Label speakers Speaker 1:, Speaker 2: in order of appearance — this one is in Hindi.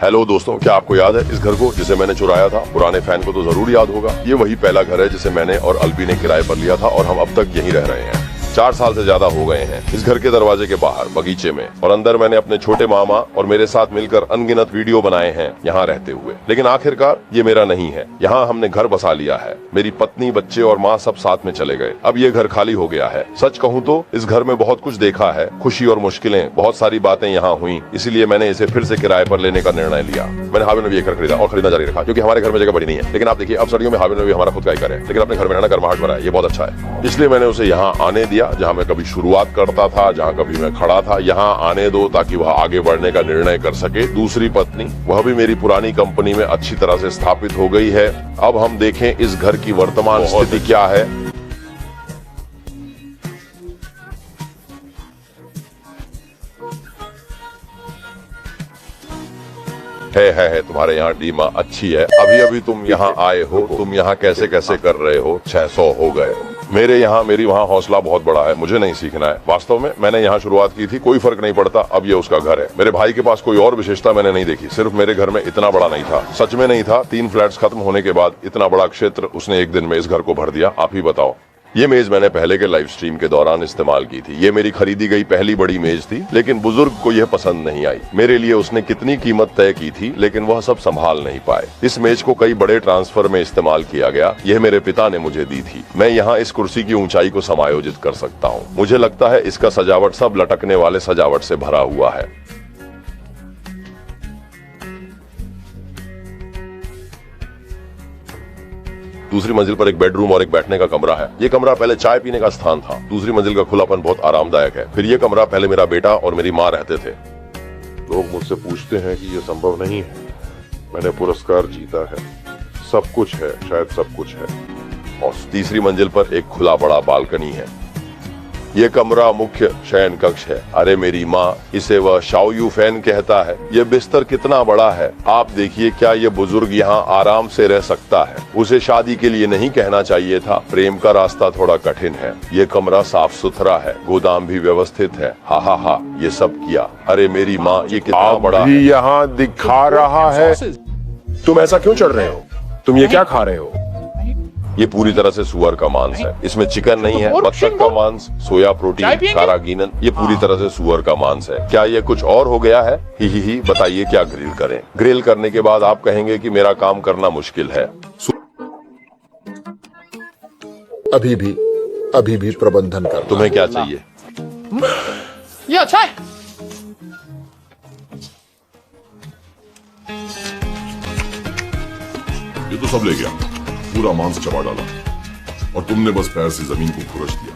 Speaker 1: हेलो दोस्तों, क्या आपको याद है इस घर को जिसे मैंने चुराया था? पुराने फैन को तो जरूर याद होगा। ये वही पहला घर है जिसे मैंने और अल्बी ने किराए पर लिया था और हम अब तक यहीं रह रहे हैं। 4 साल से ज्यादा हो गए हैं। इस घर के दरवाजे के बाहर बगीचे में और अंदर मैंने अपने छोटे मामा और मेरे साथ मिलकर अनगिनत वीडियो बनाए हैं यहाँ रहते हुए। लेकिन आखिरकार ये मेरा नहीं है। यहाँ हमने घर बसा लिया है। मेरी पत्नी, बच्चे और माँ सब साथ में चले गए। अब ये घर खाली हो गया है। सच कहूँ तो इस घर में बहुत कुछ देखा है, खुशी और मुश्किलें, बहुत सारी बातें यहाँ हुई। इसीलिए मैंने इसे फिर से किराए पर लेने का निर्णय लिया। मैंने हावे में भी एक घर खरीदा और खरीदना जारी रखा, क्योंकि हमारे घर में जगह बड़ी नहीं है। लेकिन आप देखिए, अब सर्दियों में हावे में भी हमारा खुद का ही घर है, लेकिन अपने घर में रहना गर्माहट भरा है, ये बहुत अच्छा है। इसलिए मैंने उसे यहाँ आने दिया, जहाँ मैं कभी शुरुआत करता था, जहाँ कभी मैं खड़ा था। यहाँ आने दो ताकि वह आगे बढ़ने का निर्णय कर सके। दूसरी पत्नी, वह भी मेरी पुरानी कंपनी में अच्छी तरह से स्थापित हो गई है। अब हम देखें इस घर की वर्तमान स्थिति क्या है। है तुम्हारे यहाँ डीमा अच्छी है। अभी अभी तुम यहाँ आए हो, तुम यहाँ कैसे कैसे कर रहे हो? 600 हो गए। मेरे यहाँ मेरी वहाँ हौसला बहुत बड़ा है, मुझे नहीं सीखना है। वास्तव में मैंने यहाँ शुरुआत की थी, कोई फर्क नहीं पड़ता, अब ये उसका घर है। मेरे भाई के पास कोई और विशेषता मैंने नहीं देखी, सिर्फ मेरे घर में इतना बड़ा नहीं था, सच में नहीं था। 3 फ्लैट्स खत्म होने के बाद इतना बड़ा क्षेत्र उसने एक दिन में इस घर को भर दिया। आप ही बताओ। ये मेज मैंने पहले के लाइव स्ट्रीम के दौरान इस्तेमाल की थी। ये मेरी खरीदी गई पहली बड़ी मेज थी, लेकिन बुजुर्ग को यह पसंद नहीं आई। मेरे लिए उसने कितनी कीमत तय की थी, लेकिन वह सब संभाल नहीं पाए। इस मेज को कई बड़े ट्रांसफर में इस्तेमाल किया गया। यह मेरे पिता ने मुझे दी थी। मैं यहाँ इस कुर्सी की ऊंचाई को समायोजित कर सकता हूँ। मुझे लगता है इसका सजावट सब लटकने वाले सजावट से भरा हुआ है। दूसरी मंजिल पर एक बेडरूम और एक बैठने का कमरा है। ये कमरा पहले चाय पीने का स्थान था। दूसरी मंजिल का खुलापन बहुत आरामदायक है। फिर ये कमरा पहले मेरा बेटा और मेरी माँ रहते थे। लोग मुझसे पूछते हैं कि ये संभव नहीं है। मैंने पुरस्कार जीता है, सब कुछ है, शायद सब कुछ है। और तीसरी मंजिल पर एक खुला बड़ा बालकनी है। ये कमरा मुख्य शयन कक्ष है। अरे मेरी माँ, इसे वह शाओयू फैन कहता है। ये बिस्तर कितना बड़ा है, आप देखिए। क्या ये बुजुर्ग यहाँ आराम से रह सकता है? उसे शादी के लिए नहीं कहना चाहिए था। प्रेम का रास्ता थोड़ा कठिन है। ये कमरा साफ सुथरा है, गोदाम भी व्यवस्थित है। हा, ये सब किया। अरे मेरी माँ, ये कितना बड़ा है।
Speaker 2: यहाँ दिखा रहा है। तुम ऐसा क्यों चढ़ रहे हो? तुम ये क्या खा रहे हो?
Speaker 1: ये पूरी तरह से सुअर का मांस है। इसमें चिकन नहीं है, बत्तख का मांस, सोया प्रोटीन, कारागीनन। ये पूरी तरह से सुअर का मांस है। क्या ये कुछ और हो गया है? ही बताइए, क्या ग्रिल करें? ग्रिल करने के बाद आप कहेंगे कि मेरा काम करना मुश्किल है।
Speaker 2: अभी भी प्रबंधन कर।
Speaker 1: तुम्हें क्या चाहिए?
Speaker 3: ये अच्छा है।
Speaker 4: ये तो सब ले गया, पूरा मांस चबा डाला और तुमने बस पैर से जमीन को खुरच दिया।